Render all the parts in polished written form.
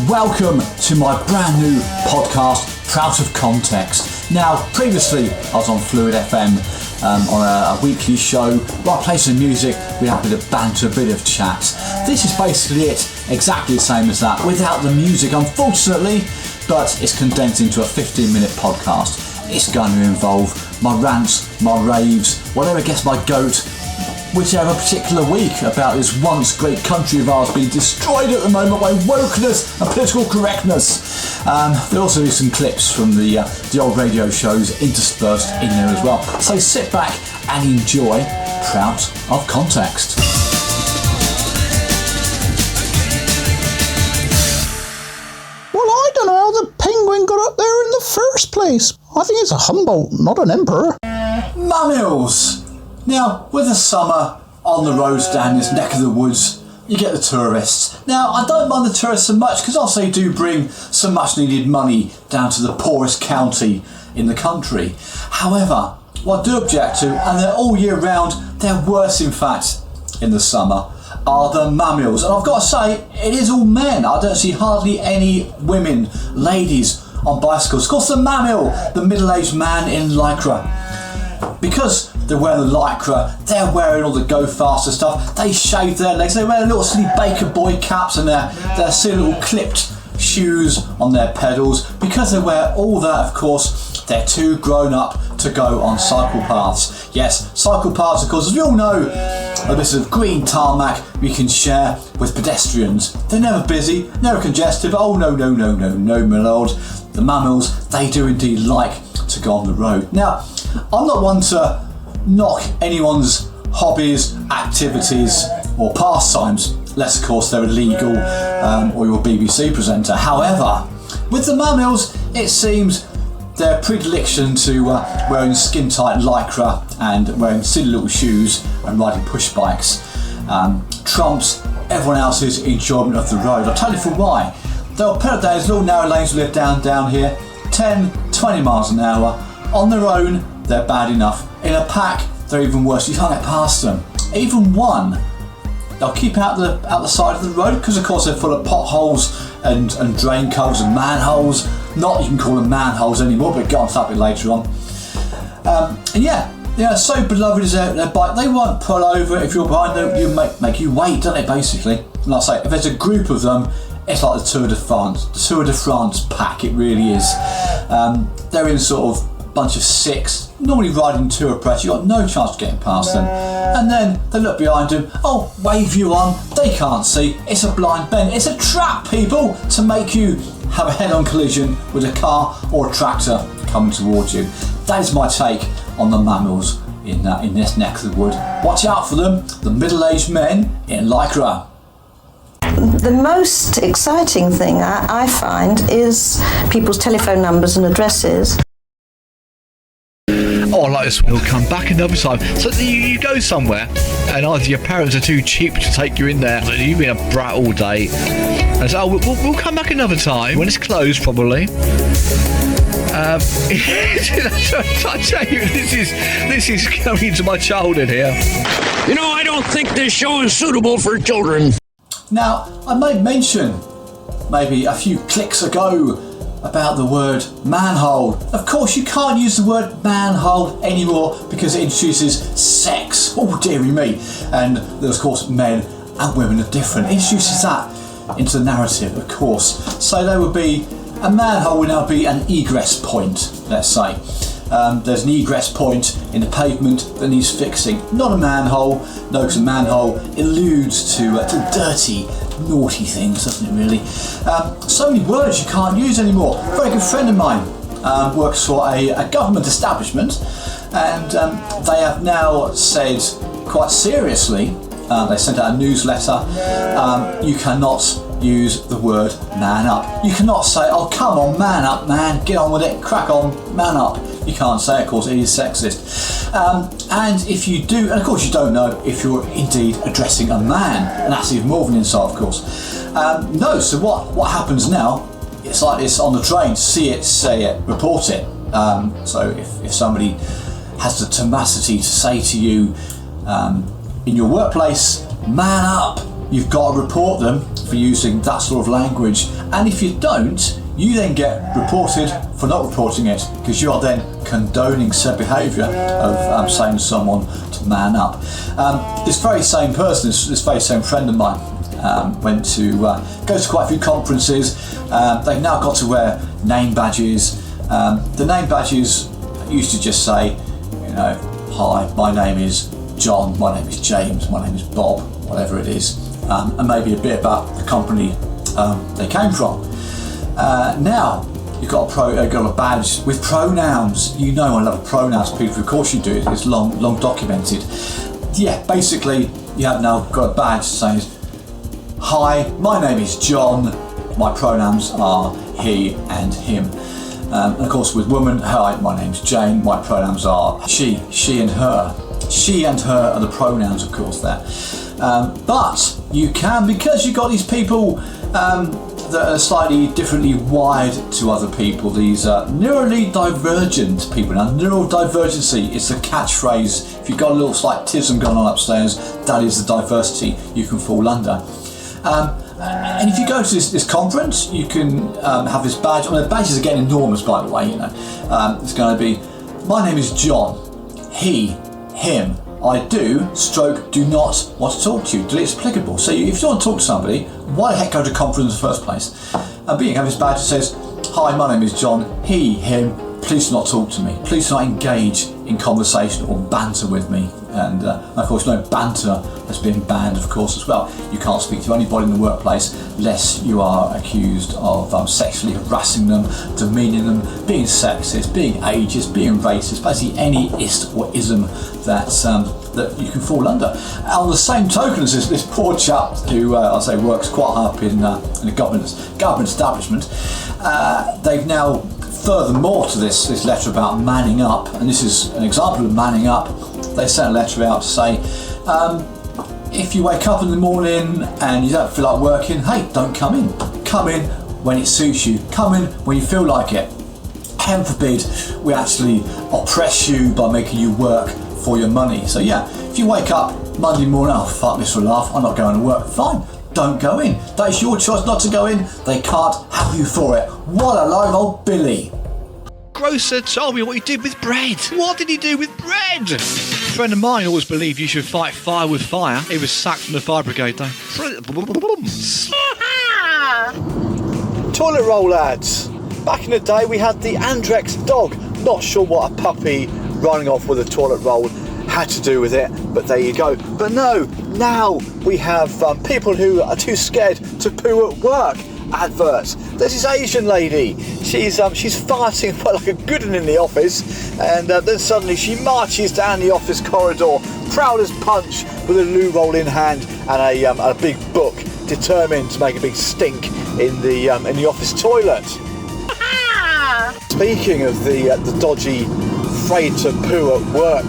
welcome to my brand new podcast, Prout Of Context. Now, previously I was on Phluid FM on a weekly show where I play some music, we have a bit of banter, a bit of chat. This is basically it, exactly the same as that, without the music unfortunately, but it's condensed into a 15-minute podcast. It's going to involve my rants, my raves, whatever gets my goat, whichever particular week about this once great country of ours being destroyed at the moment by wokeness and political correctness. There'll also be some clips from the old radio shows interspersed in there as well. So sit back and enjoy Prout of Context. Well, I don't know how the penguin got up there in the first place. I think it's a Humboldt, not an emperor. Mummils! Now, with the summer on the roads down this neck of the woods, you get the tourists. Now, I don't mind the tourists so much because also they do bring some much needed money down to the poorest county in the country. However, what I do object to, and they're all year round, they're worse in fact in the summer, are the mummils. And I've got to say, it is all men. I don't see hardly any women, ladies on bicycles. Of course, the mummil, the middle-aged man in lycra. Because they're wearing the lycra, they're wearing all the go faster stuff, they shave their legs, they wear little silly baker boy caps and their silly little clipped shoes on their pedals. Because they wear all that, of course, they're too grown up to go on cycle paths. Yes, cycle paths, of course, as we all know, are a bit of green tarmac we can share with pedestrians. They're never busy, never congested, but oh no, my lord. The mummils, they do indeed like to go on the road. Now, I'm not one to knock anyone's hobbies, activities or pastimes, unless of course they're illegal or you're a BBC presenter. However, with the mummils, it seems their predilection to wearing skin-tight lycra and wearing silly little shoes and riding push bikes trumps everyone else's enjoyment of the road. I'll tell you for why. They'll put down these little narrow lanes we live down here, 10, 20 miles an hour. On their own, they're bad enough. In a pack, they're even worse. You can't get past them. Even one, they'll keep out the side of the road because, of course, they're full of potholes and drain covers and manholes. Not you can call them manholes anymore, but get on to that a bit later on. And yeah, they're so beloved is their bike. They won't pull over if you're behind them. You make you wait, don't they? Basically, and like I say, if there's a group of them, it's like the Tour de France pack. It really is. They're in sort of bunch of six, normally riding tour press. You've got no chance of getting past them. And then they look behind them, oh, wave you on, they can't see, it's a blind bend. It's a trap, people, to make you have a head-on collision with a car or a tractor coming towards you. That is my take on the mummils in this neck of the wood. Watch out for them, the middle-aged men in lycra. The most exciting thing I find is people's telephone numbers and addresses. Oh, I like this one. He'll come back another time. So you go somewhere, and either your parents are too cheap to take you in there, or you've been a brat all day, and so we'll come back another time when it's closed, probably. I tell you, this is coming into my childhood here. You know, I don't think this show is suitable for children. Now, I made mention maybe a few clicks ago about the word manhole. Of course, you can't use the word manhole anymore because it introduces sex. Oh, dearie me. And of course, men and women are different. It introduces that into the narrative, of course. So there would be a manhole would now be an egress point, let's say. There's an egress point in the pavement that needs fixing. Not a manhole. No, because a manhole alludes to dirty, naughty things, doesn't it really? So many words you can't use anymore. A very good friend of mine works for a government establishment, and they have now said quite seriously, they sent out a newsletter, you cannot use the word man up. You cannot say, oh come on, man up man, get on with it, crack on, man up. You can't say, of course, it is sexist. And if you do, and of course you don't know if you're indeed addressing a man, and that's even more of an insult, of course. No, so what happens now, it's like this on the train, see it, say it, report it. So if somebody has the tenacity to say to you in your workplace, man up, you've got to report them for using that sort of language. And if you don't, you then get reported for not reporting it, because you are then condoning said behaviour of saying to someone to man up. This very same person, this very same friend of mine, goes to quite a few conferences. They've now got to wear name badges. The name badges used to just say, hi, my name is John, my name is James, my name is Bob, whatever it is, and maybe a bit about the company they came from. Now you've got a badge with pronouns. I love pronouns, people. Of course you do. It's long documented. Yeah, basically you have now got a badge saying, hi, my name is John, my pronouns are he and him. And of course with women, hi, my name's Jane, my pronouns are she and her. She and her are the pronouns, of course, there. But you can, because you've got these people that are slightly differently wired to other people, these neurally divergent people. Now, neurodivergency is a catchphrase. If you've got a little slight tism going on upstairs, that is the diversity you can fall under. And if you go to this conference, you can have this badge. The badges are getting enormous, by the way. It's going to be, my name is John, he, him, I do not want to talk to you. It's applicable. So if you want to talk to somebody, why the heck go to a conference in the first place? But you have this badge that says, hi, my name is John, he, him, please do not talk to me. Please do not engage in conversation or banter with me. And of course, no banter has been banned, of course, as well. You can't speak to anybody in the workplace lest you are accused of sexually harassing them, demeaning them, being sexist, being ageist, being racist, basically any ist or ism that you can fall under. And on the same token as this poor chap who works quite high up in a government establishment, they've now, furthermore to this letter about manning up, and this is an example of manning up, they sent a letter out to say, if you wake up in the morning and you don't feel like working, hey, don't come in. Come in when it suits you. Come in when you feel like it. Heaven forbid we actually oppress you by making you work for your money. So yeah, if you wake up Monday morning, oh fuck this for a laugh, I'm not going to work, fine, don't go in. That is your choice not to go in. They can't have you for it. What a load of old Billy. Grocer told me what he did with bread. What did he do with bread? A friend of mine always believed you should fight fire with fire. He was sacked from the fire brigade though. Toilet roll ads. Back in the day we had the Andrex dog. Not sure what a puppy running off with a toilet roll had to do with it, but there you go. But no, now we have people who are too scared to poo at work adverts. There's this Asian lady, she's farting like a good one in the office, and then suddenly she marches down the office corridor, proud as punch, with a loo roll in hand and a big book, determined to make a big stink in the office toilet. Speaking of the dodgy afraid to poo at work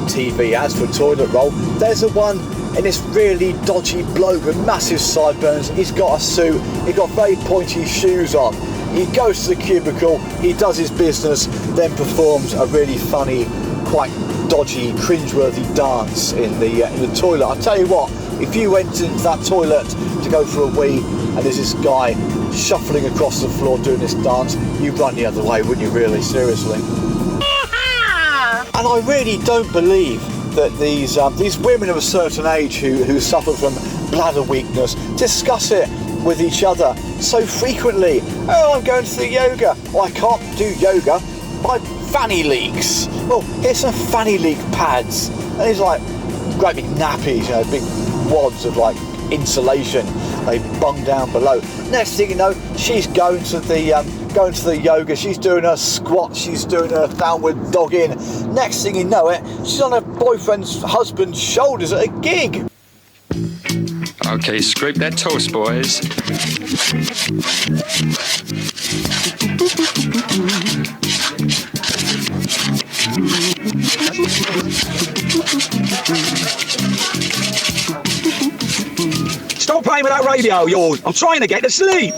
TV ads for toilet roll, there's a one in this really dodgy bloke with massive sideburns. He's got a suit, he's got very pointy shoes on. He goes to the cubicle, he does his business, then performs a really funny, quite dodgy, cringeworthy dance in the toilet. I'll tell you what, if you went into that toilet to go for a wee and there's this guy shuffling across the floor doing this dance, you'd run the other way, wouldn't you, really? Seriously. And I really don't believe that these women of a certain age who suffer from bladder weakness discuss it with each other so frequently. Oh, I'm going to the yoga. Oh, I can't do yoga. My fanny leaks. Well, here's some fanny leak pads. And it's like great big nappies, big wads of like insulation. They bung down below. Next thing you know, she's going to the yoga, she's doing her squat, she's doing her downward dog in. Next thing you know it, she's on her boyfriend's husband's shoulders at a gig. Okay, scrape that toast, boys. Stop playing with that radio of yours. I'm trying to get to sleep.